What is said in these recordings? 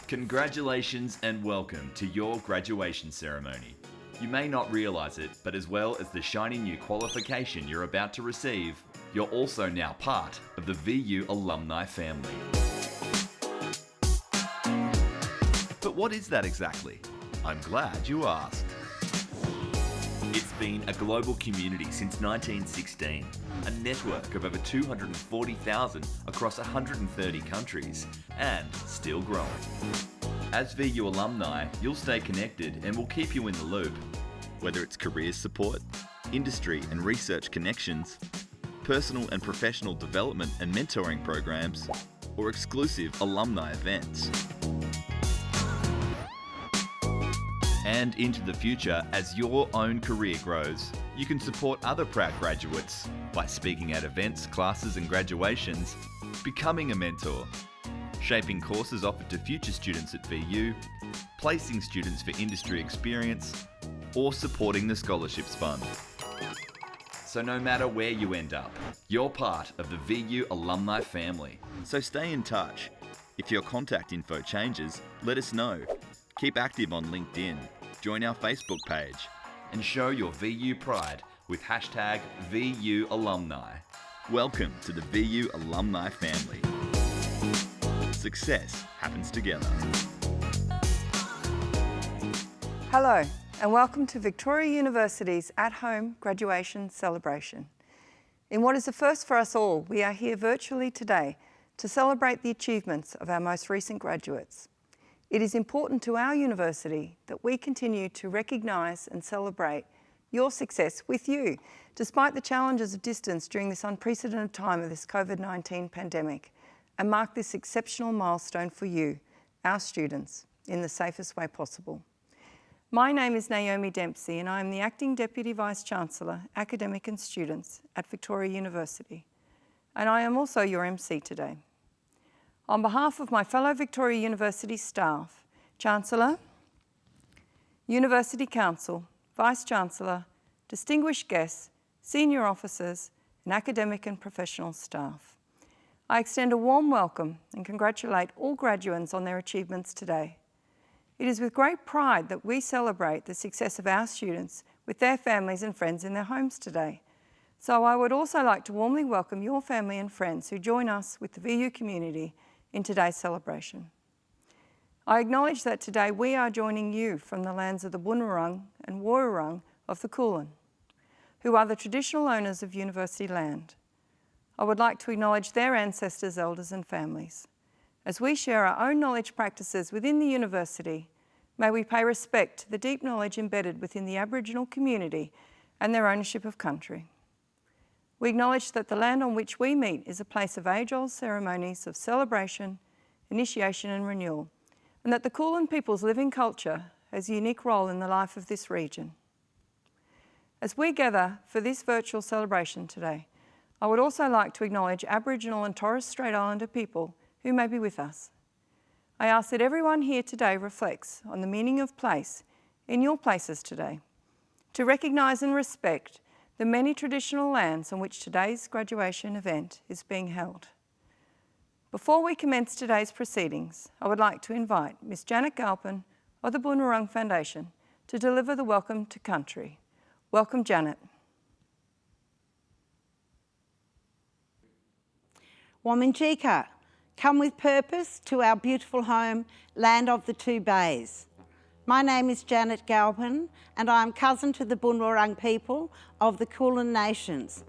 Congratulations and welcome to your graduation ceremony. You may not realise it, but as well as the shiny new qualification you're about to receive, you're also now part of the VU alumni family. But what is that exactly? I'm glad you asked. It's been a global community since 1916, a network of over 240,000 across 130 countries, and still growing. As VU alumni, you'll stay connected and we'll keep you in the loop. Whether it's career support, industry and research connections, personal and professional development and mentoring programs, or exclusive alumni events. And into the future, as your own career grows, you can support other proud graduates by speaking at events, classes and graduations, becoming a mentor, shaping courses offered to future students at VU, placing students for industry experience, or supporting the Scholarships Fund. So no matter where you end up, you're part of the VU alumni family. So stay in touch. If your contact info changes, let us know. Keep active on LinkedIn, join our Facebook page, and show your VU pride with hashtag VU alumni. Welcome to the VU alumni family. Success happens together. Hello, and welcome to Victoria University's at-home graduation celebration. In what is a first for us all, we are here virtually today to celebrate the achievements of our most recent graduates. It is important to our university that we continue to recognise and celebrate your success with you, despite the challenges of distance during this unprecedented time of this COVID-19 pandemic, and mark this exceptional milestone for you, our students, in the safest way possible. My name is Naomi Dempsey and I am the Acting Deputy Vice-Chancellor, Academic and Students at Victoria University. And I am also your MC today. On behalf of my fellow Victoria University staff, Chancellor, University Council, Vice-Chancellor, distinguished guests, senior officers and academic and professional staff, I extend a warm welcome and congratulate all graduates on their achievements today. It is with great pride that we celebrate the success of our students with their families and friends in their homes today. So I would also like to warmly welcome your family and friends who join us with the VU community in today's celebration. I acknowledge that today we are joining you from the lands of the Bunurong and Woiwurrung of the Kulin, who are the traditional owners of university land. I would like to acknowledge their ancestors, elders and families. As we share our own knowledge practices within the university, may we pay respect to the deep knowledge embedded within the Aboriginal community and their ownership of country. We acknowledge that the land on which we meet is a place of age-old ceremonies of celebration, initiation and renewal, and that the Kulin people's living culture has a unique role in the life of this region. As we gather for this virtual celebration today, I would also like to acknowledge Aboriginal and Torres Strait Islander people who may be with us. I ask that everyone here today reflects on the meaning of place in your places today, to recognise and respect the many traditional lands on which today's graduation event is being held. Before we commence today's proceedings, I would like to invite Ms. Janet Galpin of the Bunurong Foundation to deliver the welcome to country. Welcome, Janet. Wominjeka, come with purpose to our beautiful home, land of the two bays. My name is Janet Galpin and I am cousin to the Bunurong people of the Kulin Nations.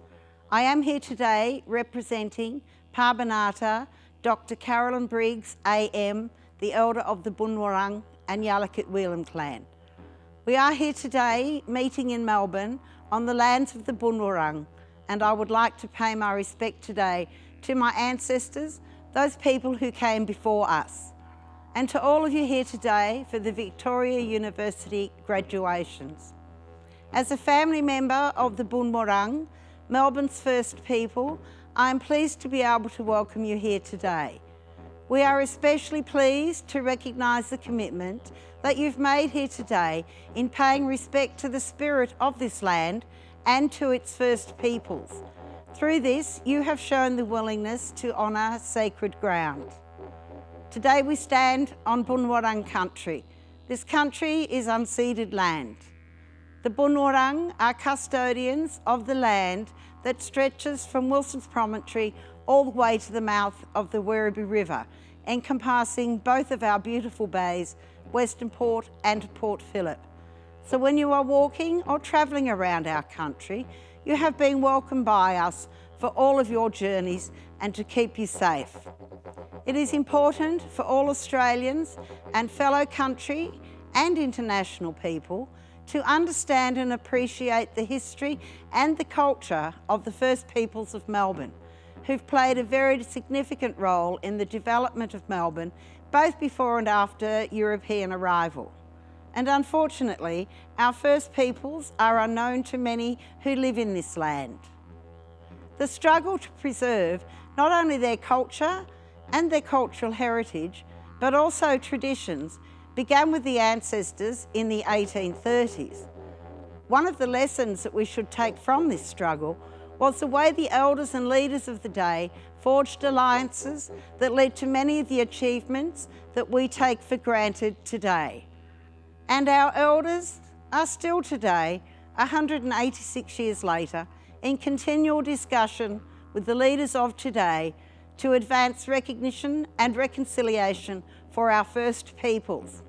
I am here today representing Parbanata, Dr. Carolyn Briggs, AM, the elder of the Bunurong and Yalukit Wheelam clan. We are here today meeting in Melbourne on the lands of the Bunurong, and I would like to pay my respect today to my ancestors, those people who came before us, and to all of you here today for the Victoria University graduations. As a family member of the Bunurong, Melbourne's first people, I am pleased to be able to welcome you here today. We are especially pleased to recognise the commitment that you've made here today in paying respect to the spirit of this land and to its first peoples. Through this, you have shown the willingness to honour sacred ground. Today we stand on Bunurong country. This country is unceded land. The Bunurong are custodians of the land that stretches from Wilson's Promontory all the way to the mouth of the Werribee River, encompassing both of our beautiful bays, Western Port and Port Phillip. So when you are walking or travelling around our country, you have been welcomed by us for all of your journeys and to keep you safe. It is important for all Australians and fellow country and international people to understand and appreciate the history and the culture of the First Peoples of Melbourne, who've played a very significant role in the development of Melbourne, both before and after European arrival. And unfortunately, our First Peoples are unknown to many who live in this land. The struggle to preserve not only their culture and their cultural heritage, but also traditions, began with the ancestors in the 1830s. One of the lessons that we should take from this struggle was the way the elders and leaders of the day forged alliances that led to many of the achievements that we take for granted today. And our elders are still today, 186 years later, in continual discussion with the leaders of today to advance recognition and reconciliation for our First Peoples.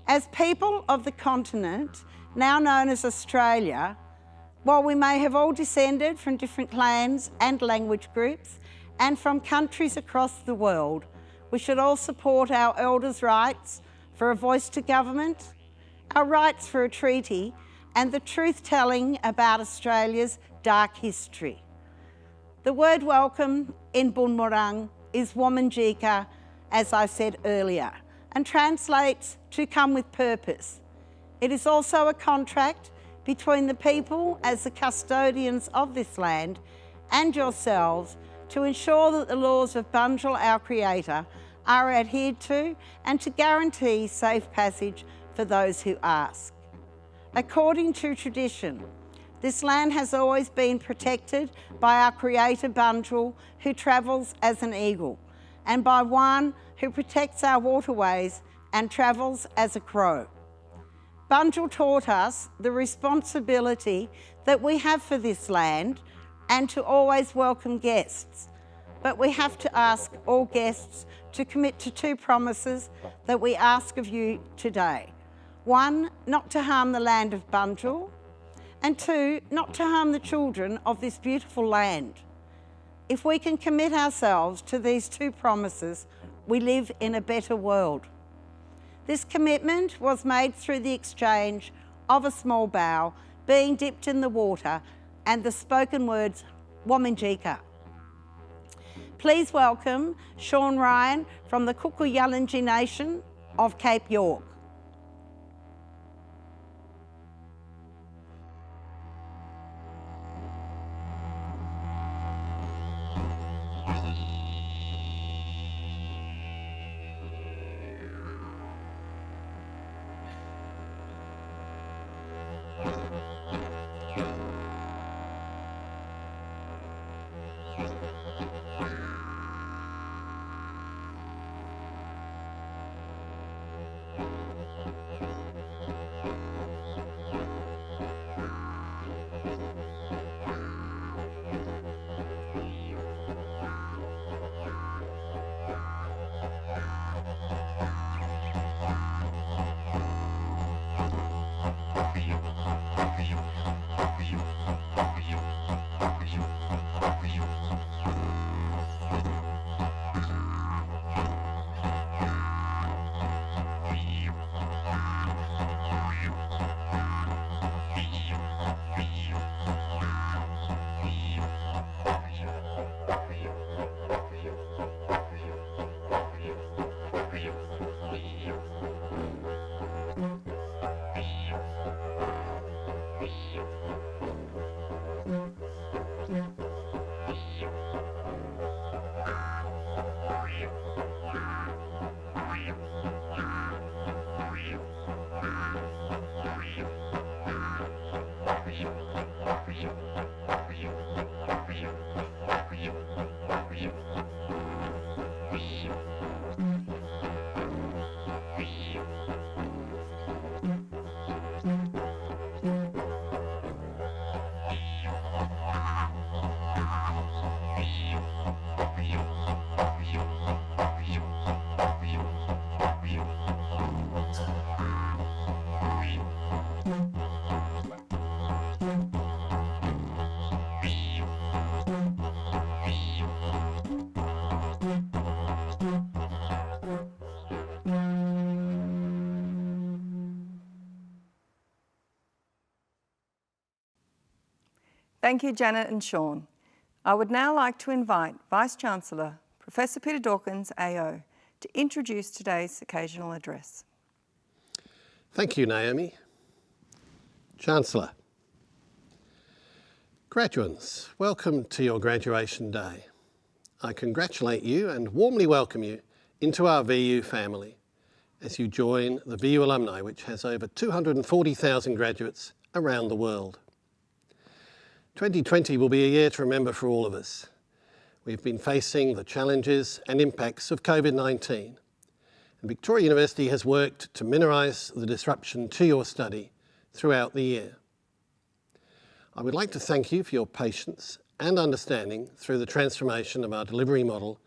As people of the continent, now known as Australia, while we may have all descended from different clans and language groups and from countries across the world, we should all support our elders' rights for a voice to government, our rights for a treaty, and the truth-telling about Australia's dark history. The word welcome in Bunurong is Wominjeka, as I said earlier, and translates to come with purpose. It is also a contract between the people as the custodians of this land and yourselves to ensure that the laws of Bunjil, our Creator, are adhered to and to guarantee safe passage for those who ask. According to tradition, this land has always been protected by our Creator Bunjil, who travels as an eagle, and by one who protects our waterways and travels as a crow. Bunjil taught us the responsibility that we have for this land and to always welcome guests. But we have to ask all guests to commit to two promises that we ask of you today. One, not to harm the land of Bunjil, and two, not to harm the children of this beautiful land. If we can commit ourselves to these two promises, we live in a better world. This commitment was made through the exchange of a small bow being dipped in the water and the spoken words, Wominjeka. Please welcome Sean Ryan from the Kiriyanan Nation of Cape York. Thank you, Janet and Sean. I would now like to invite Vice-Chancellor, Professor Peter Dawkins, AO, to introduce today's occasional address. Thank you, Naomi. Chancellor. Graduates, welcome to your graduation day. I congratulate you and warmly welcome you into our VU family as you join the VU alumni, which has over 240,000 graduates around the world. 2020 will be a year to remember for all of us. We've been facing the challenges and impacts of COVID-19, and Victoria University has worked to minimise the disruption to your study throughout the year. I would like to thank you for your patience and understanding through the transformation of our delivery model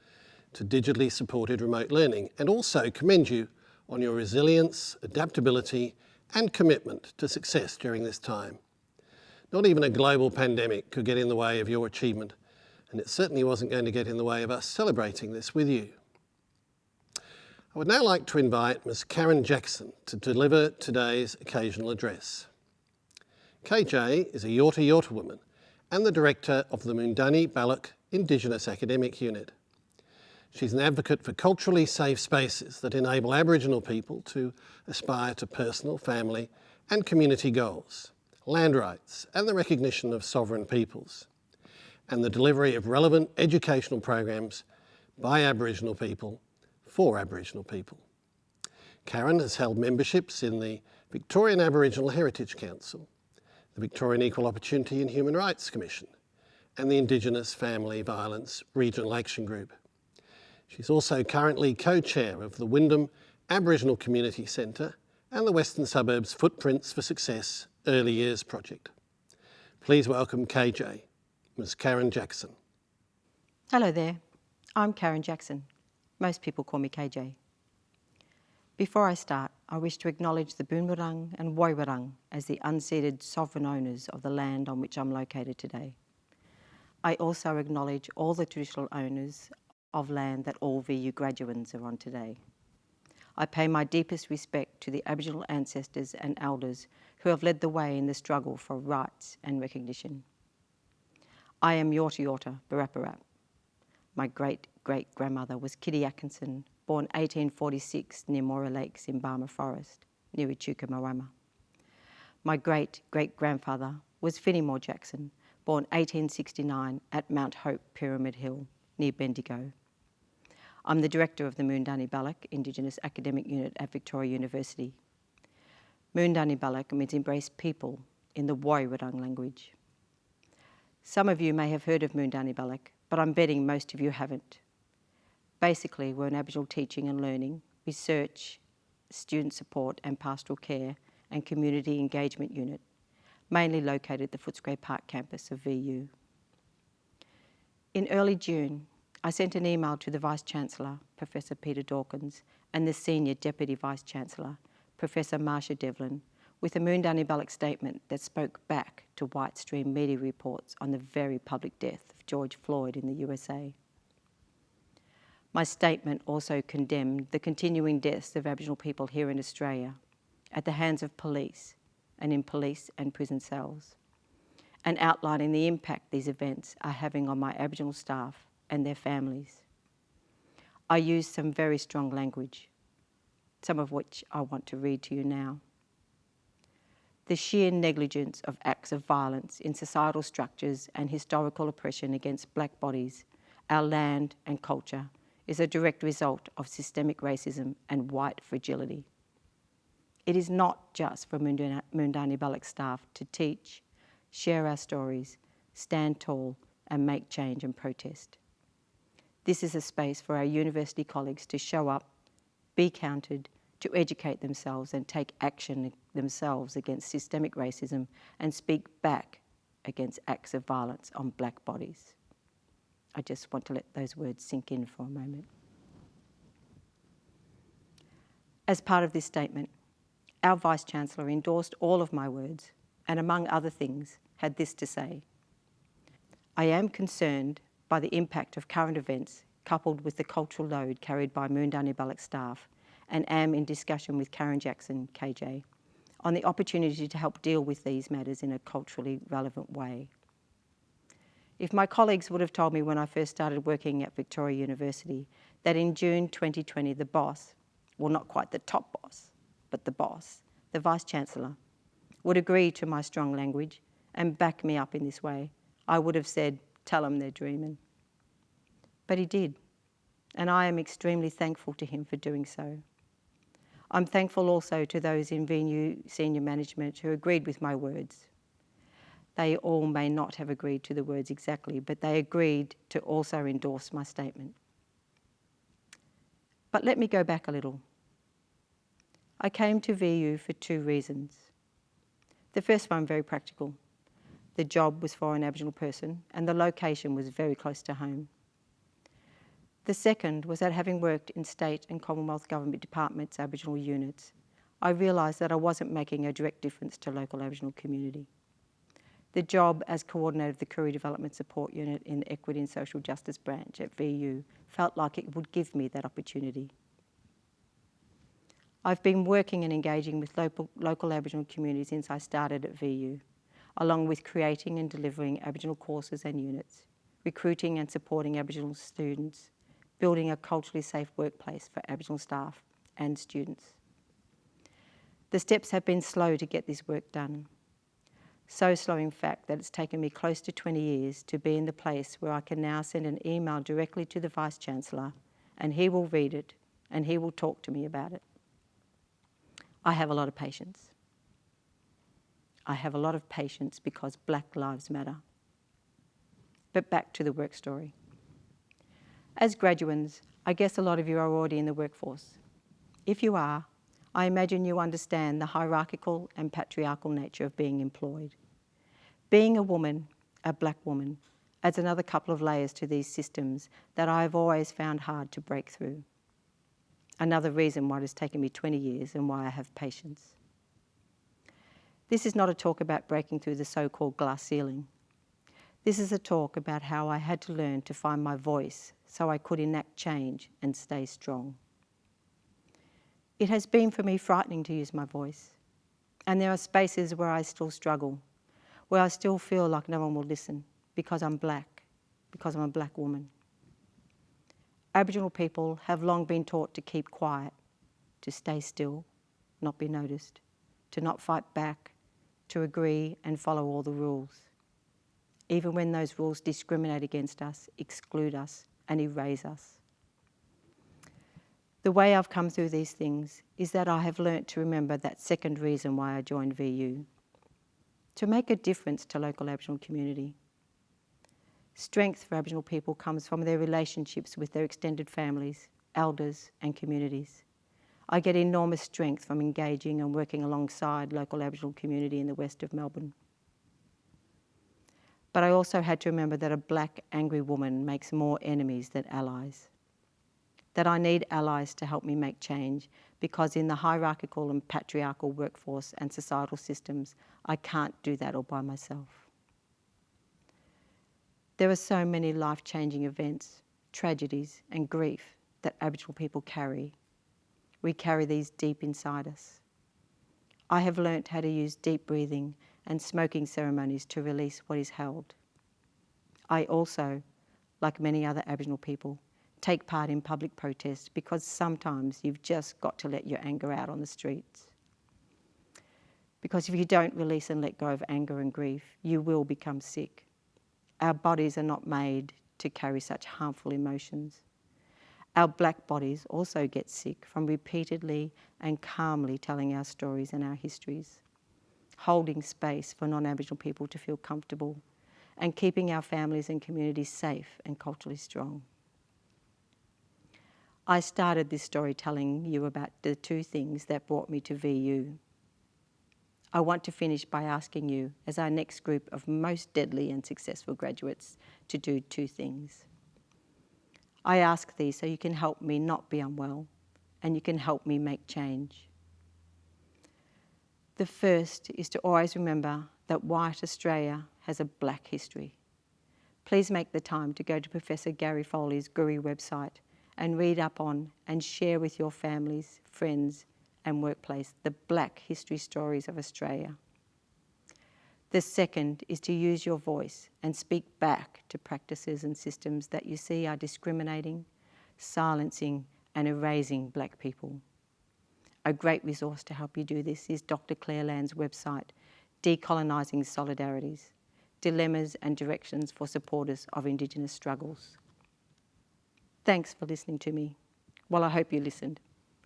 to digitally supported remote learning, and also commend you on your resilience, adaptability and commitment to success during this time. Not even a global pandemic could get in the way of your achievement, and it certainly wasn't going to get in the way of us celebrating this with you. I would now like to invite Ms. Karen Jackson to deliver today's occasional address. KJ is a Yorta Yorta woman and the director of the Mundani Balok Indigenous Academic Unit. She's an advocate for culturally safe spaces that enable Aboriginal people to aspire to personal, family and community goals, land rights and the recognition of sovereign peoples, and the delivery of relevant educational programs by Aboriginal people for Aboriginal people. Karen has held memberships in the Victorian Aboriginal Heritage Council, the Victorian Equal Opportunity and Human Rights Commission, and the Indigenous Family Violence Regional Action Group. She's also currently co-chair of the Wyndham Aboriginal Community Centre and the Western Suburbs Footprints for Success Early Years Project. Please welcome KJ, Ms. Karen Jackson. Hello there, I'm Karen Jackson. Most people call me KJ. Before I start, I wish to acknowledge the Boonwurrung and Woiwurrung as the unceded sovereign owners of the land on which I'm located today. I also acknowledge all the traditional owners of land that all VU graduates are on today. I pay my deepest respect to the Aboriginal ancestors and elders who have led the way in the struggle for rights and recognition. I am Yorta Yorta Barapparap. My great-great-grandmother was Kitty Atkinson, born 1846 near Moira Lakes in Barmah Forest, near Echuca, Marama. My great-great-grandfather was Finneymore Jackson, born 1869 at Mount Hope Pyramid Hill, near Bendigo. I'm the director of the Mundani Balok Indigenous Academic Unit at Victoria University. Mundani Balok means embrace people in the Woiwurrung language. Some of you may have heard of Mundani Balok, but I'm betting most of you haven't. Basically, we're an Aboriginal teaching and learning, research, student support and pastoral care and community engagement unit, mainly located at the Footscray Park campus of VU. In early June, I sent an email to the Vice-Chancellor, Professor Peter Dawkins, and the Senior Deputy Vice-Chancellor, Professor Marsha Devlin, with a Mundani Balok statement that spoke back to White Stream media reports on the very public death of George Floyd in the USA. My statement also condemned the continuing deaths of Aboriginal people here in Australia at the hands of police and in police and prison cells, and outlining the impact these events are having on my Aboriginal staff and their families. I used some very strong language, some of which I want to read to you now. The sheer negligence of acts of violence in societal structures and historical oppression against black bodies, our land and culture is a direct result of systemic racism and white fragility. It is not just for Mundani Balok staff to teach, share our stories, stand tall and make change and protest. This is a space for our university colleagues to show up, be counted, to educate themselves and take action themselves against systemic racism and speak back against acts of violence on black bodies. I just want to let those words sink in for a moment. As part of this statement, our Vice-Chancellor endorsed all of my words and, among other things, had this to say: I am concerned by the impact of current events coupled with the cultural load carried by Mundani Balok staff, and am in discussion with Karen Jackson, KJ, on the opportunity to help deal with these matters in a culturally relevant way. If my colleagues would have told me when I first started working at Victoria University that in June 2020 the boss, well not quite the top boss, but the boss, the Vice-Chancellor, would agree to my strong language and back me up in this way, I would have said, tell them they're dreaming. But he did, and I am extremely thankful to him for doing so. I'm thankful also to those in VNU senior management who agreed with my words. They all may not have agreed to the words exactly, but they agreed to also endorse my statement. But let me go back a little. I came to VU for 2 reasons. The first one, very practical. The job was for an Aboriginal person and the location was very close to home. The second was that having worked in state and Commonwealth government departments' Aboriginal units, I realised that I wasn't making a direct difference to local Aboriginal community. The job as coordinator of the Koori Development Support Unit in the Equity and Social Justice branch at VU felt like it would give me that opportunity. I've been working and engaging with local Aboriginal communities since I started at VU, along with creating and delivering Aboriginal courses and units, recruiting and supporting Aboriginal students, building a culturally safe workplace for Aboriginal staff and students. The steps have been slow to get this work done. So slow, in fact, that it's taken me close to 20 years to be in the place where I can now send an email directly to the Vice-Chancellor and he will read it and he will talk to me about it. I have a lot of patience. I have a lot of patience because Black Lives Matter. But back to the work story. As graduates, I guess a lot of you are already in the workforce. If you are, I imagine you understand the hierarchical and patriarchal nature of being employed. Being a woman, a Black woman, adds another couple of layers to these systems that I have always found hard to break through. Another reason why it has taken me 20 years and why I have patience. This is not a talk about breaking through the so-called glass ceiling. This is a talk about how I had to learn to find my voice so I could enact change and stay strong. It has been for me frightening to use my voice. And there are spaces where I still struggle, where I still feel like no one will listen because I'm Black, because I'm a Black woman. Aboriginal people have long been taught to keep quiet, to stay still, not be noticed, to not fight back, to agree and follow all the rules, even when those rules discriminate against us, exclude us, and erase us. The way I've come through these things is that I have learnt to remember that second reason why I joined VU, to make a difference to local Aboriginal community. Strength for Aboriginal people comes from their relationships with their extended families, elders and communities. I get enormous strength from engaging and working alongside local Aboriginal community in the west of Melbourne. But I also had to remember that a Black angry woman makes more enemies than allies. That I need allies to help me make change because in the hierarchical and patriarchal workforce and societal systems, I can't do that all by myself. There are so many life-changing events, tragedies and grief that Aboriginal people carry. We carry these deep inside us. I have learnt how to use deep breathing and smoking ceremonies to release what is held. I also, like many other Aboriginal people, take part in public protests because sometimes you've just got to let your anger out on the streets. Because if you don't release and let go of anger and grief, you will become sick. Our bodies are not made to carry such harmful emotions. Our Black bodies also get sick from repeatedly and calmly telling our stories and our histories, holding space for non-Aboriginal people to feel comfortable, and keeping our families and communities safe and culturally strong. I started this story telling you about the 2 things that brought me to VU. I want to finish by asking you, as our next group of most deadly and successful graduates, to do 2 things. I ask these so you can help me not be unwell and you can help me make change. The first is to always remember that white Australia has a Black history. Please make the time to go to Professor Gary Foley's Guri website and read up on and share with your families, friends and workplace the Black history stories of Australia. The second is to use your voice and speak back to practices and systems that you see are discriminating, silencing and erasing Black people. A great resource to help you do this is Dr. Claire Land's website, Decolonising Solidarities, Dilemmas and Directions for Supporters of Indigenous Struggles. Thanks for listening to me. Well, I hope you listened,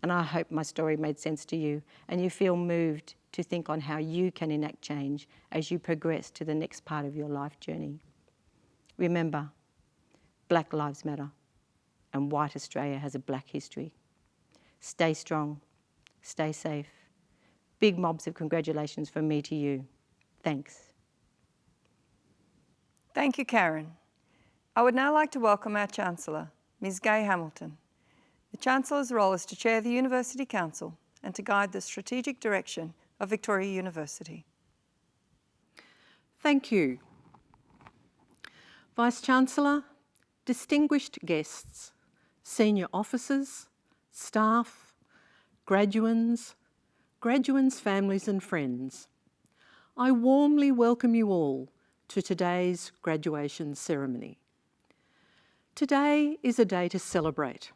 and I hope my story made sense to you and you feel moved to think on how you can enact change as you progress to the next part of your life journey. Remember, Black Lives Matter and white Australia has a Black history. Stay strong, stay safe. Big mobs of congratulations from me to you. Thanks. Thank you, Karen. I would now like to welcome our Chancellor, Ms. Gay Hamilton. The Chancellor's role is to chair the University Council and to guide the strategic direction of Victoria University. Thank you. Vice-Chancellor, distinguished guests, senior officers, staff, graduands, families and friends, I warmly welcome you all to today's graduation ceremony. Today is a day to celebrate.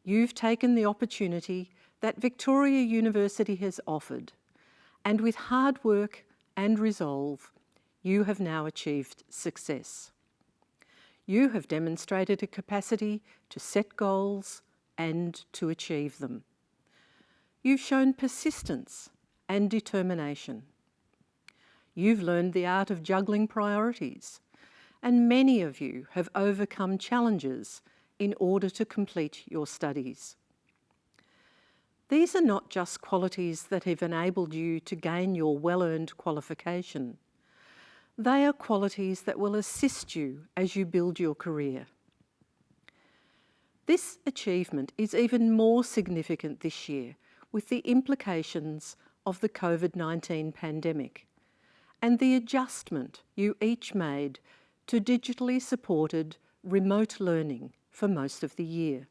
You've taken the opportunity that Victoria University has offered, and with hard work and resolve, you have now achieved success. You have demonstrated a capacity to set goals and to achieve them. You've shown persistence and determination. You've learned the art of juggling priorities, and many of you have overcome challenges in order to complete your studies. These are not just qualities that have enabled you to gain your well-earned qualification. They are qualities that will assist you as you build your career. This achievement is even more significant this year with the implications of the COVID-19 pandemic and the adjustment you each made to digitally supported remote learning for most of the year.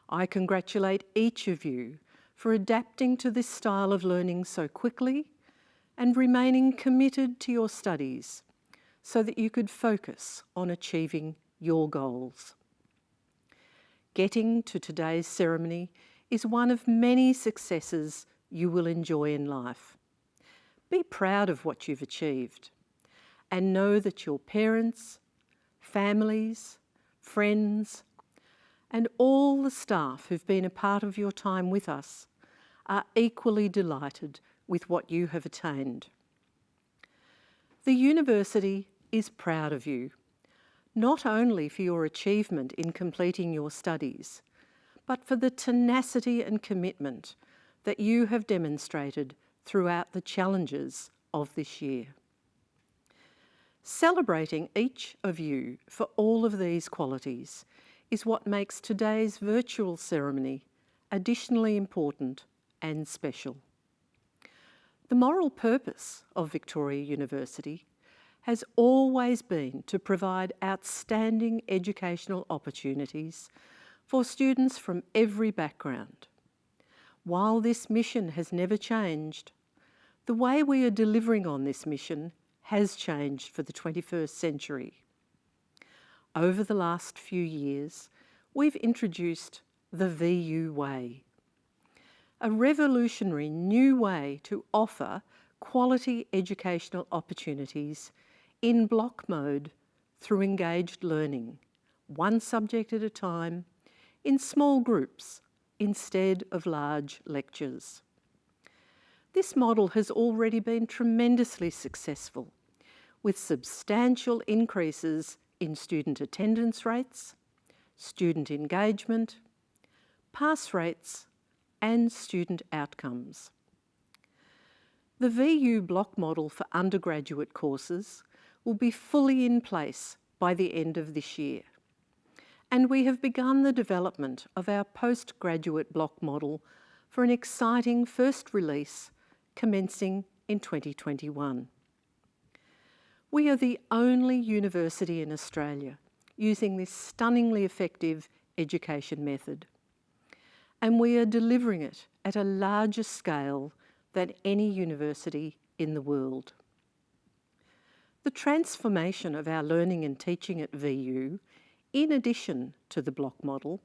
I congratulate each of you for adapting to this style of learning so quickly and remaining committed to your studies so that you could focus on achieving your goals. Getting to today's ceremony is one of many successes you will enjoy in life. Be proud of what you've achieved and know that your parents, families, friends, and all the staff who've been a part of your time with us are equally delighted with what you have attained. The university is proud of you, not only for your achievement in completing your studies, but for the tenacity and commitment that you have demonstrated throughout the challenges of this year. Celebrating each of you for all of these qualities is what makes today's virtual ceremony additionally important and special. The moral purpose of Victoria University has always been to provide outstanding educational opportunities for students from every background. While this mission has never changed, the way we are delivering on this mission has changed for the 21st century. Over the last few years, we've introduced the VU Way, a revolutionary new way to offer quality educational opportunities in block mode through engaged learning, one subject at a time, in small groups instead of large lectures. This model has already been tremendously successful, with substantial increases in student attendance rates, student engagement, pass rates, and student outcomes. The VU block model for undergraduate courses will be fully in place by the end of this year, and we have begun the development of our postgraduate block model for an exciting first release commencing in 2021. We are the only university in Australia using this stunningly effective education method, and we are delivering it at a larger scale than any university in the world. The transformation of our learning and teaching at VU, in addition to the block model,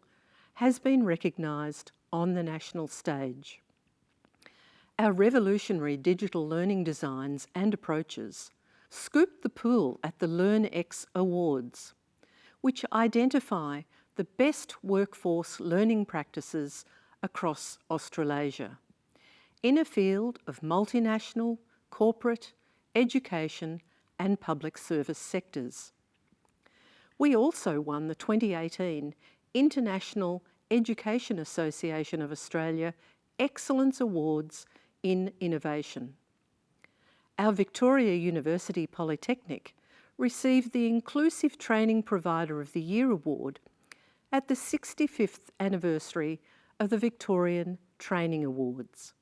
has been recognised on the national stage. Our revolutionary digital learning designs and approaches scooped the pool at the LearnX Awards, which identify the best workforce learning practices across Australasia in a field of multinational, corporate, education and public service sectors. We also won the 2018 International Education Association of Australia Excellence Awards in Innovation. Our Victoria University Polytechnic received the Inclusive Training Provider of the Year award at the 65th anniversary of the Victorian Training Awards,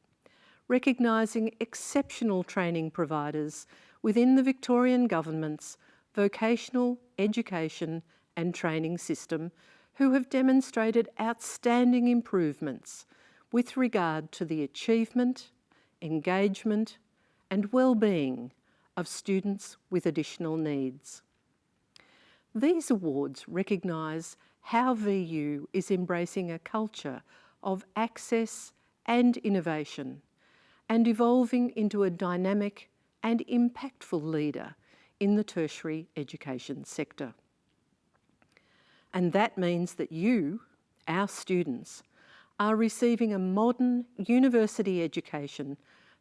recognising exceptional training providers within the Victorian Government's vocational education and training system who have demonstrated outstanding improvements with regard to the achievement, engagement and well-being of students with additional needs. These awards recognise how VU is embracing a culture of access and innovation and evolving into a dynamic and impactful leader in the tertiary education sector. And that means that you, our students, are receiving a modern university education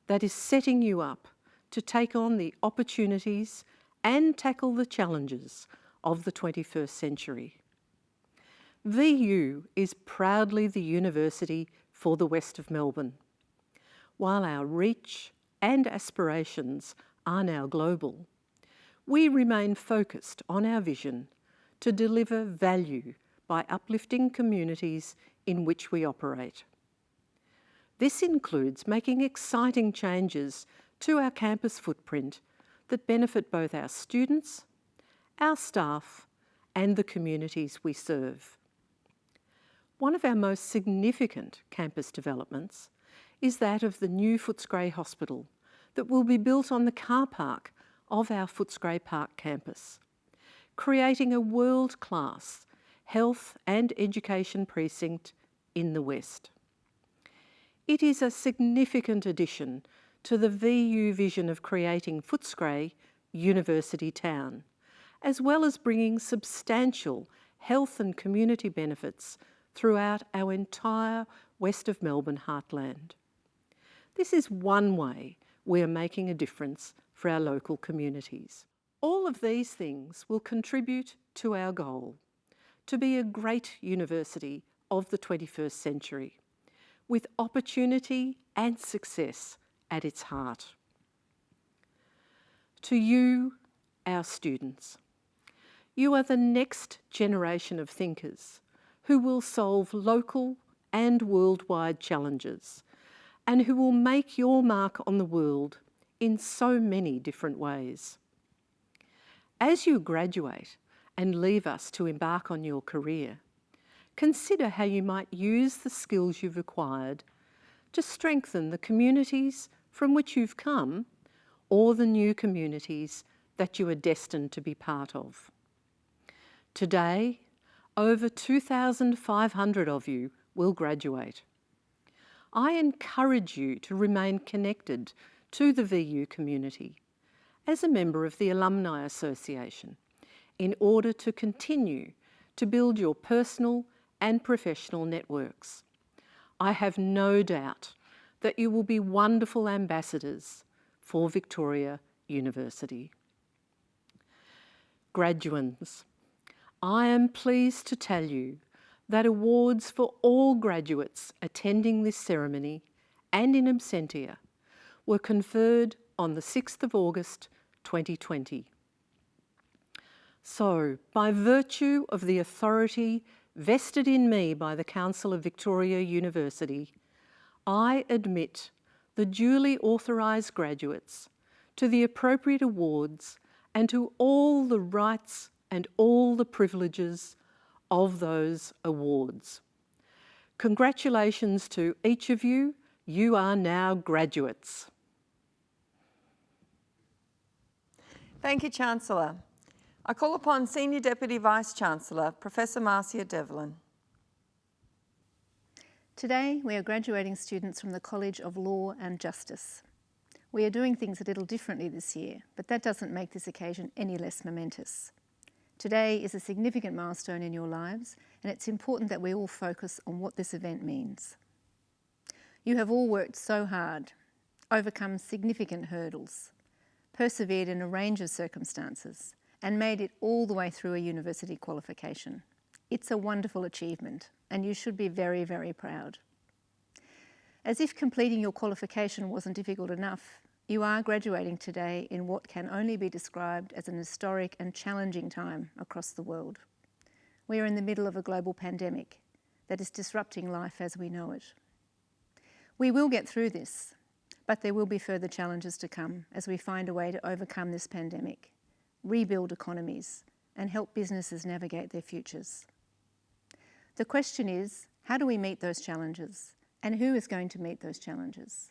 that is setting you up to take on the opportunities and tackle the challenges of the 21st century. VU is proudly the university for the West of Melbourne. While our reach and aspirations are now global, we remain focused on our vision to deliver value by uplifting communities in which we operate. This includes making exciting changes to our campus footprint that benefit both our students, our staff, and the communities we serve. One of our most significant campus developments is that of the new Footscray Hospital that will be built on the car park of our Footscray Park campus, creating a world-class health and education precinct in the West. It is a significant addition to the VU vision of creating Footscray University Town, as well as bringing substantial health and community benefits throughout our entire West of Melbourne heartland. This is one way we are making a difference for our local communities. All of these things will contribute to our goal to be a great university of the 21st century, with opportunity and success at its heart. To you, our students, you are the next generation of thinkers who will solve local and worldwide challenges and who will make your mark on the world in so many different ways. As you graduate and leave us to embark on your career, consider how you might use the skills you've acquired to strengthen the communities from which you've come or the new communities that you are destined to be part of. Today, over 2,500 of you will graduate. I encourage you to remain connected to the VU community as a member of the Alumni Association in order to continue to build your personal and professional networks. I have no doubt that you will be wonderful ambassadors for Victoria University. Graduands, I am pleased to tell you that awards for all graduates attending this ceremony and in absentia were conferred on the 6th of August 2020. So, by virtue of the authority vested in me by the Council of Victoria University, I admit the duly authorised graduates to the appropriate awards and to all the rights and all the privileges of those awards. Congratulations to each of you. You are now graduates. Thank you, Chancellor. I call upon Senior Deputy Vice-Chancellor, Professor Marcia Devlin. Today, we are graduating students from the College of Law and Justice. We are doing things a little differently this year, but that doesn't make this occasion any less momentous. Today is a significant milestone in your lives, and it's important that we all focus on what this event means. You have all worked so hard, overcome significant hurdles, persevered in a range of circumstances, and made it all the way through a university qualification. It's a wonderful achievement, and you should be very, very proud. As if completing your qualification wasn't difficult enough, you are graduating today in what can only be described as an historic and challenging time across the world. We are in the middle of a global pandemic that is disrupting life as we know it. We will get through this, but there will be further challenges to come as we find a way to overcome this pandemic, rebuild economies, and help businesses navigate their futures. The question is, how do we meet those challenges, and who is going to meet those challenges?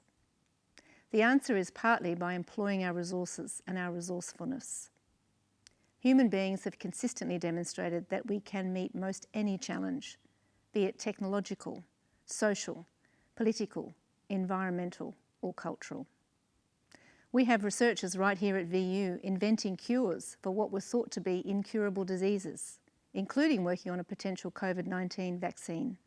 The answer is partly by employing our resources and our resourcefulness. Human beings have consistently demonstrated that we can meet most any challenge, be it technological, social, political, environmental, or cultural. We have researchers right here at VU inventing cures for what were thought to be incurable diseases, including working on a potential COVID-19 vaccine.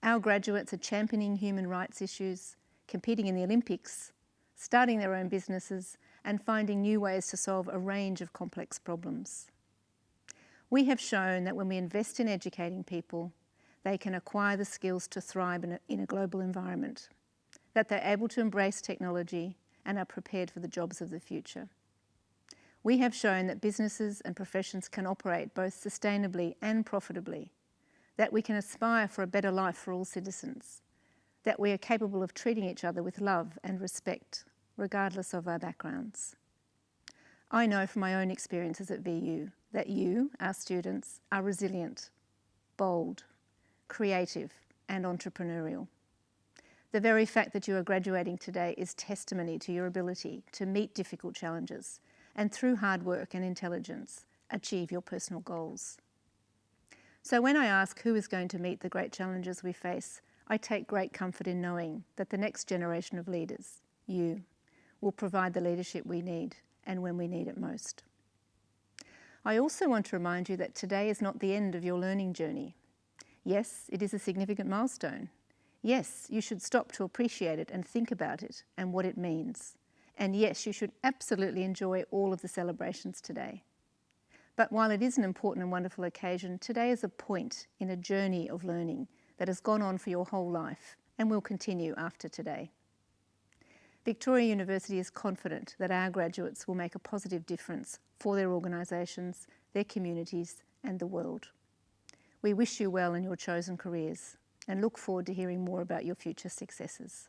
Our graduates are championing human rights issues, competing in the Olympics, starting their own businesses, and finding new ways to solve a range of complex problems. We have shown that when we invest in educating people, they can acquire the skills to thrive in a global environment, that they're able to embrace technology and are prepared for the jobs of the future. We have shown that businesses and professions can operate both sustainably and profitably, that we can aspire for a better life for all citizens, that we are capable of treating each other with love and respect, regardless of our backgrounds. I know from my own experiences at VU that you, our students, are resilient, bold, creative, and entrepreneurial. The very fact that you are graduating today is testimony to your ability to meet difficult challenges and through hard work and intelligence, achieve your personal goals. So when I ask who is going to meet the great challenges we face, I take great comfort in knowing that the next generation of leaders, you, will provide the leadership we need and when we need it most. I also want to remind you that today is not the end of your learning journey. Yes, it is a significant milestone. Yes, you should stop to appreciate it and think about it and what it means. And yes, you should absolutely enjoy all of the celebrations today. But while it is an important and wonderful occasion, today is a point in a journey of learning that has gone on for your whole life and will continue after today. Victoria University is confident that our graduates will make a positive difference for their organisations, their communities and the world. We wish you well in your chosen careers and look forward to hearing more about your future successes.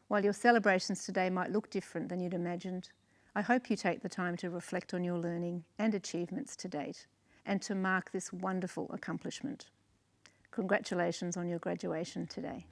While your celebrations today might look different than you'd imagined, I hope you take the time to reflect on your learning and achievements to date and to mark this wonderful accomplishment. Congratulations on your graduation today.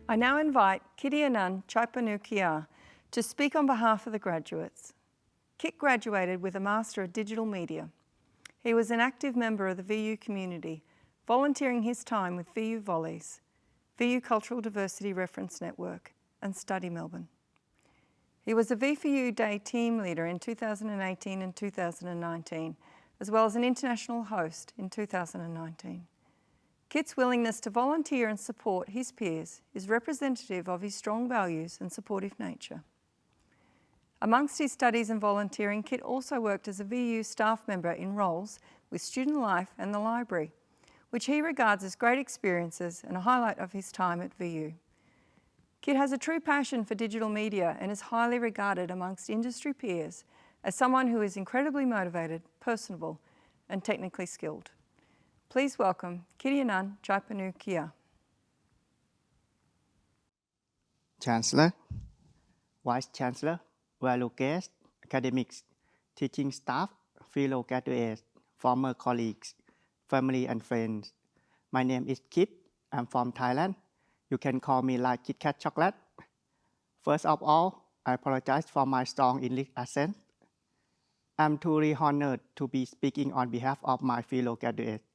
I now invite Kiriyanan Chaipanukiya to speak on behalf of the graduates. Kit graduated with a Master of Digital Media. He was an active member of the VU community, volunteering his time with VU Volleys, VU Cultural Diversity Reference Network, and Study Melbourne. He was a V4U Day team leader in 2018 and 2019, as well as an international host in 2019. Kit's willingness to volunteer and support his peers is representative of his strong values and supportive nature. Amongst his studies and volunteering, Kit also worked as a VU staff member in roles with Student Life and the Library, which he regards as great experiences and a highlight of his time at VU. Kit has a true passion for digital media and is highly regarded amongst industry peers as someone who is incredibly motivated, personable, and technically skilled. Please welcome Kiriyanan Chaipanukiya. Chancellor, Vice Chancellor, valued guests, academics, teaching staff, fellow graduates, former colleagues, family and friends. My name is Kit. I'm from Thailand. You can call me like Kit Kat Chocolate. First of all, I apologize for my strong English accent. I'm truly honored to be speaking on behalf of my fellow graduates.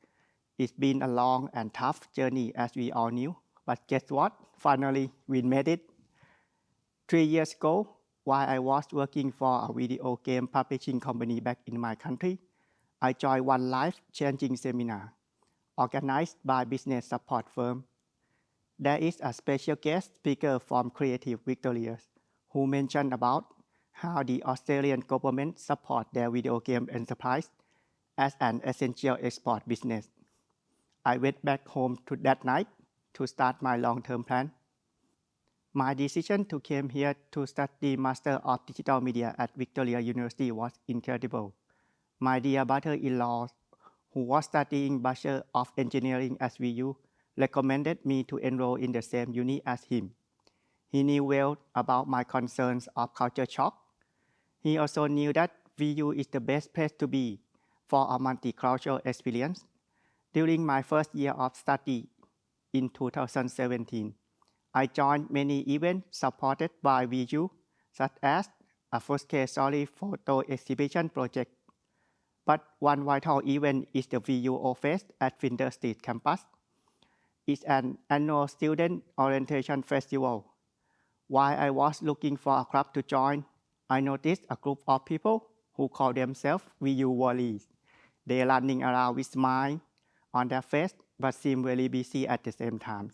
It's been a long and tough journey as we all knew, but guess what? Finally, we made it. 3 years ago, while I was working for a video game publishing company back in my country, I joined one life-changing seminar organized by business support firm. There is a special guest speaker from Creative Victoria who mentioned about how the Australian government support their video game enterprise as an essential export business. I went back home that night to start my long-term plan. My decision to come here to study Master of Digital Media at Victoria University was incredible. My dear brother-in-law, who was studying Bachelor of Engineering at VU, recommended me to enroll in the same uni as him. He knew well about my concerns of culture shock. He also knew that VU is the best place to be for a multicultural experience. During my first year of study in 2017, I joined many events supported by VU, such as a full-scale solid photo exhibition project. But one vital event is the VU O-Fest at Flinders Street campus. It's an annual student orientation festival. While I was looking for a club to join, I noticed a group of people who call themselves VU Warriors. They're running around with smiles on their face, but seem very busy at the same time.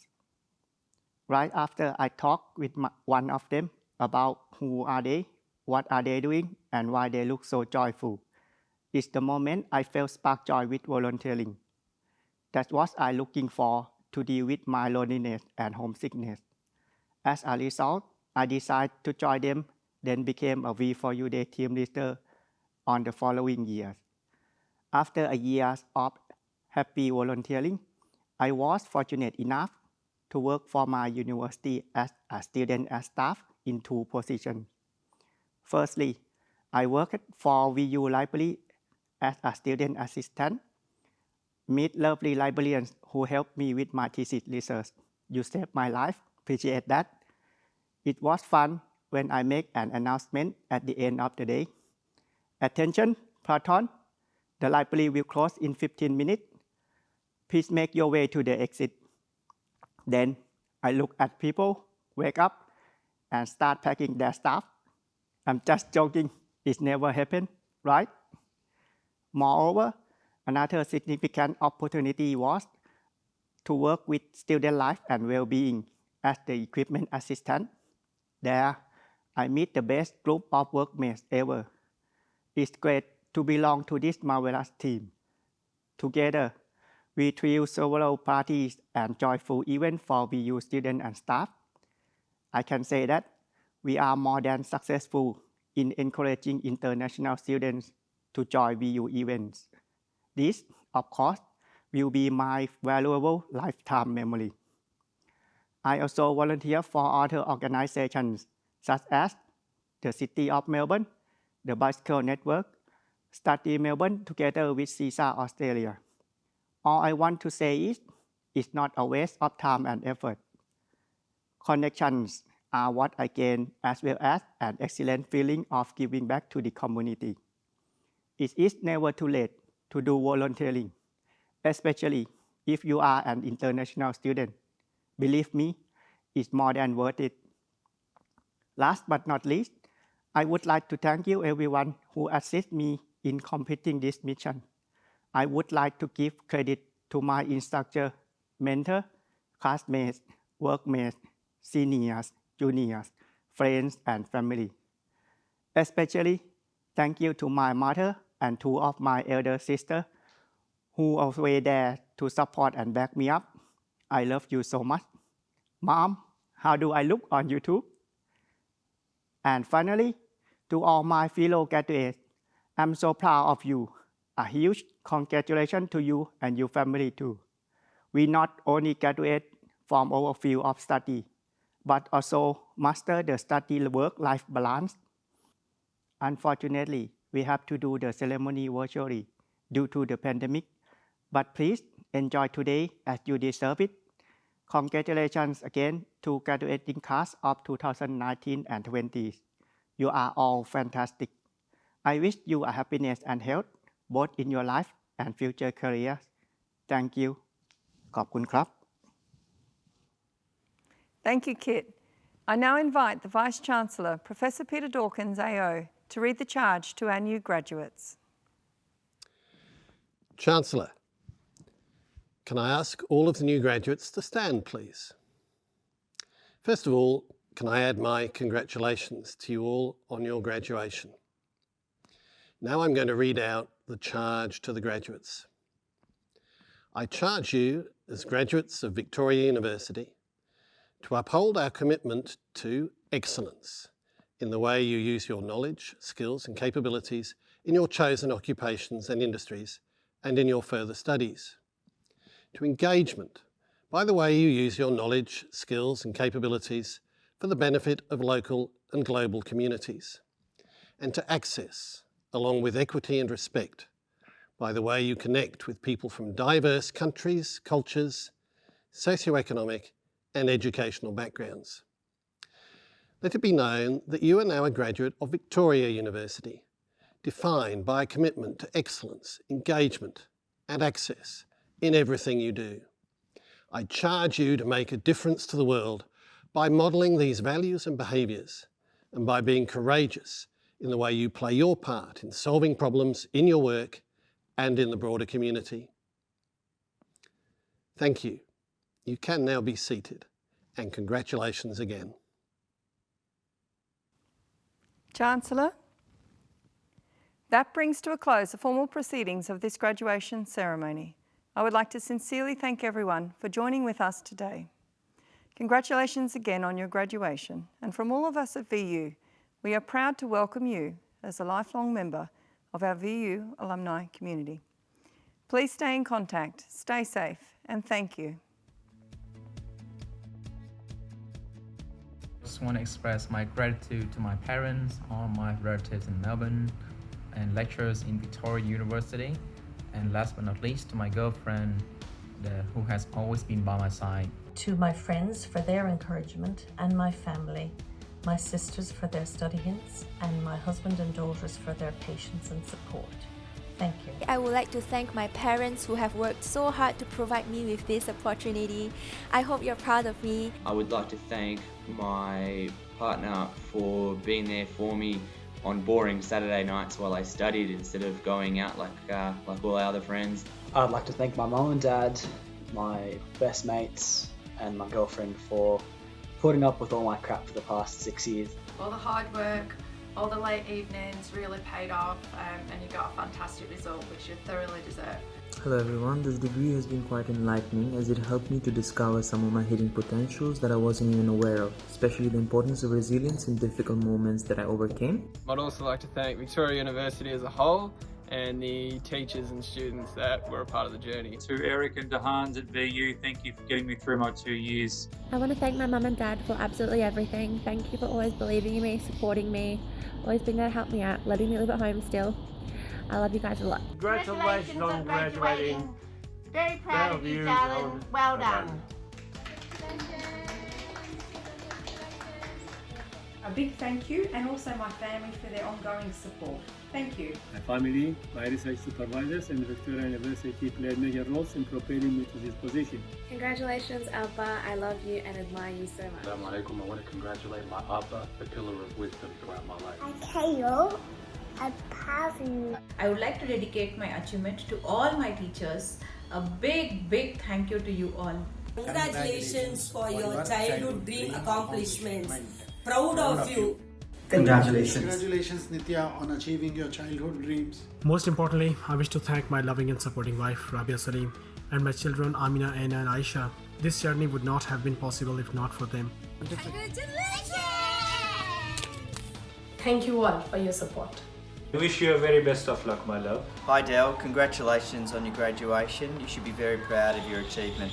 Right after I talked with one of them about who are they, what are they doing, and why they look so joyful, it's the moment I felt spark joy with volunteering. That's what I'm looking for to deal with my loneliness and homesickness. As a result, I decided to join them, then became a V4U Day team leader on the following years. After a year of happy volunteering, I was fortunate enough to work for my university as a student and staff in 2 positions. Firstly, I worked for VU Library as a student assistant. Meet lovely librarians who helped me with my thesis research. You saved my life. Appreciate that. It was fun when I make an announcement at the end of the day. Attention, Platon. The library will close in 15 minutes. Please make your way to the exit. Then I look at people, wake up, and start packing their stuff. I'm just joking. It never happened, right? Moreover, another significant opportunity was to work with student life and well-being as the equipment assistant. There, I meet the best group of workmates ever. It's great to belong to this marvelous team. Together, we threw several parties and joyful events for VU students and staff. I can say that we are more than successful in encouraging international students to join VU events. This, of course, will be my valuable lifetime memory. I also volunteer for other organizations such as the City of Melbourne, the Bicycle Network, Study Melbourne together with CISA Australia. All I want to say is, it's not a waste of time and effort. Connections are what I gain, as well as an excellent feeling of giving back to the community. It is never too late to do volunteering, especially if you are an international student. Believe me, it's more than worth it. Last but not least, I would like to thank you everyone who assisted me in completing this mission. I would like to give credit to my instructor, mentor, classmates, workmates, seniors, juniors, friends, and family. Especially, thank you to my mother and two of my elder sisters who are always there to support and back me up. I love you so much. Mom, how do I look on YouTube? And finally, to all my fellow graduates, I'm so proud of you. A huge congratulations to you and your family too. We not only graduate from our field of study, but also master the study work-life balance. Unfortunately, we have to do the ceremony virtually due to the pandemic, but please enjoy today as you deserve it. Congratulations again to graduating class of 2019 and 20. You are all fantastic. I wish you a happiness and health, both in your life and future careers. Thank you. ขอบคุณครับ Thank you, Kit. I now invite the Vice-Chancellor, Professor Peter Dawkins, AO, to read the charge to our new graduates. Chancellor, can I ask all of the new graduates to stand, please? First of all, can I add my congratulations to you all on your graduation? Now I'm going to read out the charge to the graduates. I charge you, as graduates of Victoria University, to uphold our commitment to excellence in the way you use your knowledge, skills and capabilities in your chosen occupations and industries and in your further studies. To engagement by the way you use your knowledge, skills and capabilities for the benefit of local and global communities. And to access, along with equity and respect, by the way you connect with people from diverse countries, cultures, socioeconomic and educational backgrounds. Let it be known that you are now a graduate of Victoria University, defined by a commitment to excellence, engagement and access in everything you do. I charge you to make a difference to the world by modelling these values and behaviours and by being courageous in the way you play your part in solving problems in your work and in the broader community. Thank you. You can now be seated, and congratulations again. Chancellor, that brings to a close the formal proceedings of this graduation ceremony. I would like to sincerely thank everyone for joining with us today. Congratulations again on your graduation, and from all of us at VU, we are proud to welcome you as a lifelong member of our VU alumni community. Please stay in contact, stay safe, and thank you. I just want to express my gratitude to my parents, all my relatives in Melbourne, and lecturers in Victoria University, and last but not least to my girlfriend who has always been by my side. To my friends for their encouragement, and my family, my sisters for their study hints, and my husband and daughters for their patience and support. Thank you. I would like to thank my parents who have worked so hard to provide me with this opportunity. I hope you're proud of me. I would like to thank my partner for being there for me on boring Saturday nights while I studied instead of going out like all our other friends. I'd like to thank my mum and dad, my best mates and my girlfriend for putting up with all my crap for the past 6 years. All the hard work, all the late evenings really paid off, and you got a fantastic result which you thoroughly deserve. Hello everyone, this degree has been quite enlightening as it helped me to discover some of my hidden potentials that I wasn't even aware of, especially the importance of resilience in difficult moments that I overcame. I'd also like to thank Victoria University as a whole and the teachers and students that were a part of the journey. To Eric and Dehans at VU, thank you for getting me through my 2 years. I want to thank my mum and dad for absolutely everything. Thank you for always believing in me, supporting me, always being there to help me out, letting me live at home still. I love you guys a lot. Congratulations on graduating. Very proud of you, darling. Well done. A big thank you, and also my family for their ongoing support. Thank you. My family, my research supervisors, and Victoria University played major roles in propelling me to this position. Congratulations, Abba. I love you and admire you so much. Assalamu alaikum. I want to congratulate my Abba, the pillar of wisdom throughout my life. I would like to dedicate my achievement to all my teachers. A big thank you to you all. Congratulations for your childhood dream accomplishments. Proud of you. Congratulations. Congratulations, Nitya, on achieving your childhood dreams. Most importantly, I wish to thank my loving and supporting wife, Rabia Salim, and my children, Amina, Anna, and Aisha. This journey would not have been possible if not for them. Congratulations! Thank you all for your support. I wish you a very best of luck, my love. Hi Del, congratulations on your graduation. You should be very proud of your achievement.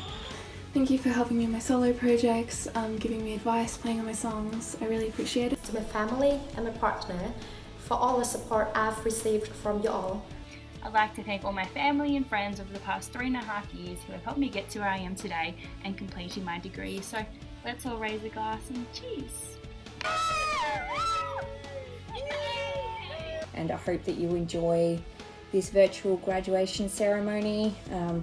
Thank you for helping me in my solo projects, giving me advice, playing on my songs. I really appreciate it. To my family and my partner for all the support I've received from you all. I'd like to thank all my family and friends over the past 3.5 years who have helped me get to where I am today and completing my degree. So let's all raise a glass and cheers. And I hope that you enjoy this virtual graduation ceremony.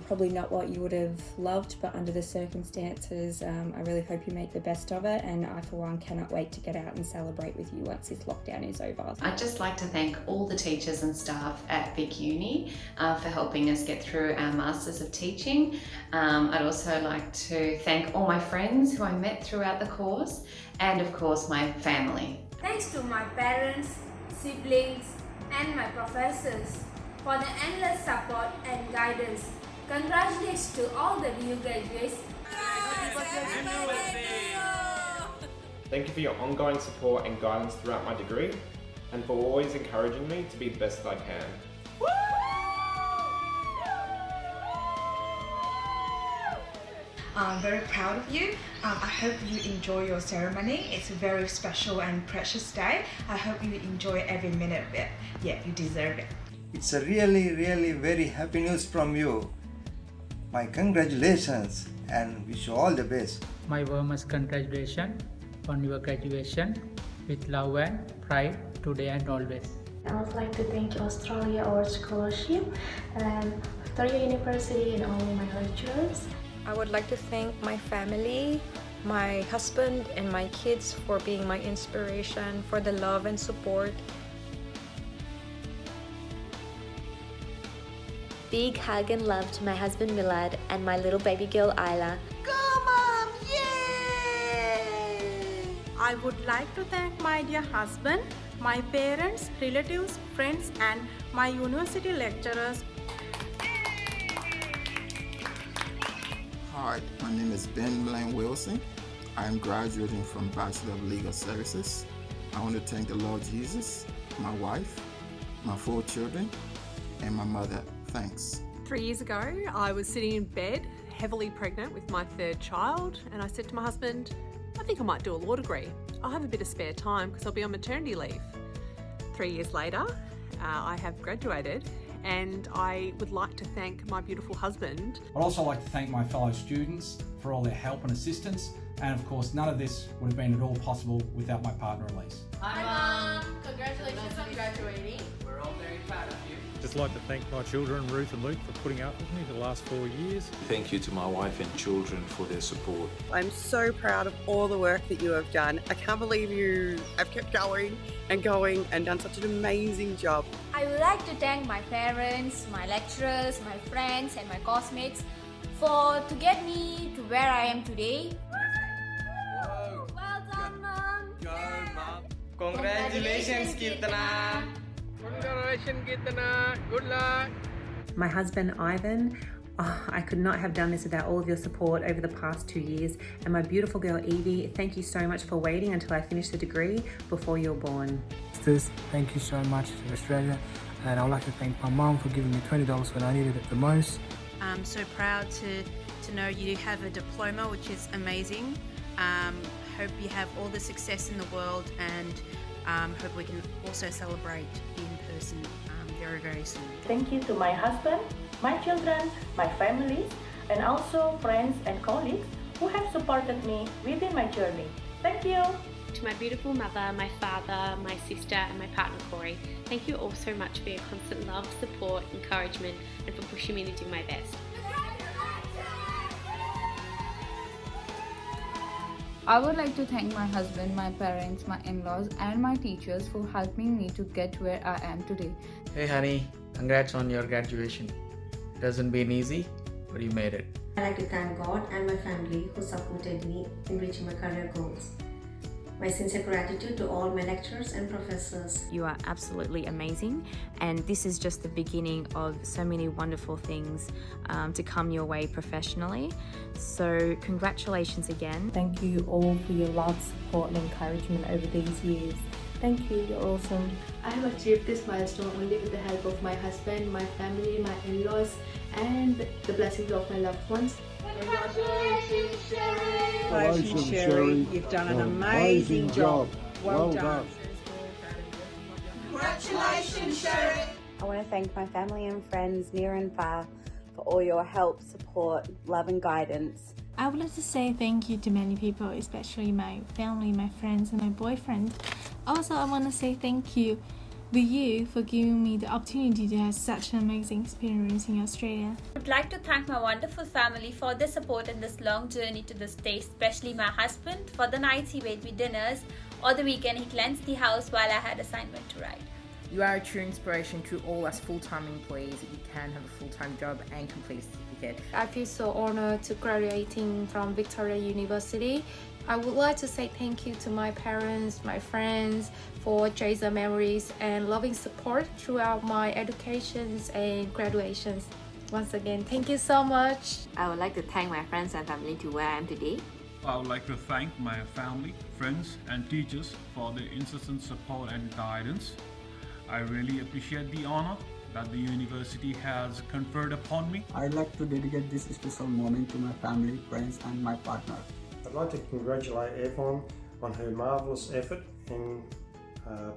Probably not what you would have loved, but under the circumstances, I really hope you make the best of it, and I for one cannot wait to get out and celebrate with you once this lockdown is over. I'd just like to thank all the teachers and staff at Vic Uni for helping us get through our Masters of Teaching. I'd also like to thank all my friends who I met throughout the course, and of course my family. Thanks to my parents, siblings, and my professors for the endless support and guidance. Congratulations to all the new graduates. Thank you for your ongoing support and guidance throughout my degree, and for always encouraging me to be the best that I can. I'm very proud of you. I hope you enjoy your ceremony. It's a very special and precious day. I hope you enjoy every minute of it. Yeah, you deserve it. It's a really very happy news from you. My congratulations and wish you all the best. My warmest congratulations on your graduation with love and pride today and always. I would like to thank Australia Award Scholarship and Victoria University and all my lecturers. I would like to thank my family, my husband and my kids for being my inspiration, for the love and support. Big hug and love to my husband Milad and my little baby girl Isla. Go Mom! Yay! I would like to thank my dear husband, my parents, relatives, friends and my university lecturers. Hi, my name is Blaine Wilson. I am graduating from Bachelor of Legal Services. I want to thank the Lord Jesus, my wife, my 4 children, and my mother. Thanks. 3 years ago, I was sitting in bed, heavily pregnant with my 3rd child, and I said to my husband, I think I might do a law degree. I'll have a bit of spare time because I'll be on maternity leave. 3 years later, I have graduated, and I would like to thank my beautiful husband. I'd also like to thank my fellow students for all their help and assistance, and of course none of this would have been at all possible without my partner Elise. Hi Mum! Congratulations on graduating. We're all very proud of you. Just like to thank my children Ruth and Luke for putting up with me for the last 4 years. Thank you to my wife and children for their support. I'm so proud of all the work that you have done. I can't believe you have kept going and done such an amazing job. I would like to thank my parents, my lecturers, my friends and my classmates to get me to where I am today. Whoa. Well done, Mom! Go, Mom! Congratulations, Kirtana! Congratulations, Kirtana! Good luck! My husband Ivan, I could not have done this without all of your support over the past 2 years. And my beautiful girl Evie, thank you so much for waiting until I finished the degree before you were born. Sisters, thank you so much to Australia, and I'd like to thank my mum for giving me $20 when I needed it the most. I'm so proud to know you have a diploma, which is amazing. Hope you have all the success in the world, and hope we can also celebrate in person very soon. Thank you to my husband, my children, my family, and also friends and colleagues who have supported me within my journey. Thank you. To my beautiful mother, my father, my sister and my partner Corey, thank you all so much for your constant love, support, encouragement and for pushing me to do my best. I would like to thank my husband, my parents, my in-laws and my teachers for helping me to get where I am today. Hey honey, congrats on your graduation. It hasn't been easy, but you made it. I'd like to thank God and my family who supported me in reaching my career goals. My sincere gratitude to all my lecturers and professors. You are absolutely amazing, and this is just the beginning of so many wonderful things to come your way professionally. So congratulations again. Thank you all for your love, support and encouragement over these years. Thank you, you're awesome. I have achieved this milestone only with the help of my husband, my family, my in-laws and the blessings of my loved ones. Congratulations, Sherry. You've done an amazing job. Well done. Congratulations, Sherry. I want to thank my family and friends near and far for all your help, support, love and guidance. I would like to say thank you to many people, especially my family, my friends and my boyfriend. Also, I want to say thank you to you for giving me the opportunity to have such an amazing experience in Australia. I would like to thank my wonderful family for their support in this long journey to the States, especially my husband for the nights he made me dinners or the weekend he cleansed the house while I had assignment to write. You are a true inspiration to all us full-time employees that you can have a full-time job and complete a certificate. I feel so honored to graduating from Victoria University. I would like to say thank you to my parents, my friends for treasure memories and loving support throughout my educations and graduations. Once again, thank you so much. I would like to thank my friends and family to where I am today. I would like to thank my family, friends and teachers for their incessant support and guidance. I really appreciate the honor that the university has conferred upon me. I'd like to dedicate this special moment to my family, friends and my partner. I'd like to congratulate Yvonne on her marvellous effort in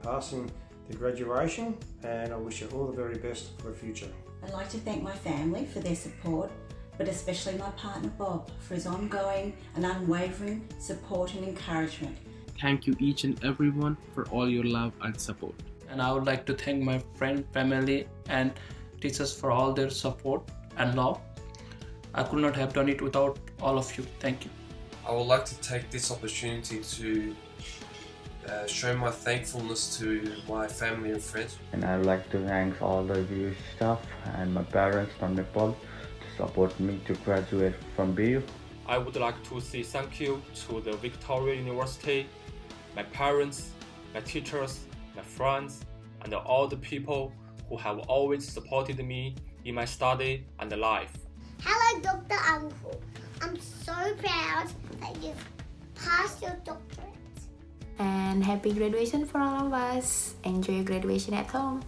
passing the graduation, and I wish her all the very best for her future. I'd like to thank my family for their support, but especially my partner Bob for his ongoing and unwavering support and encouragement. Thank you each and everyone for all your love and support. And I would like to thank my friend, family and teachers for all their support and love. I could not have done it without all of you. Thank you. I would like to take this opportunity to show my thankfulness to my family and friends. And I would like to thank all the VU staff and my parents from Nepal to support me to graduate from VU. I would like to say thank you to the Victoria University, my parents, my teachers, my friends, and all the people who have always supported me in my study and life. Hello, Dr. Uncle. I'm so proud that you've passed your doctorate. And happy graduation for all of us. Enjoy your graduation at home.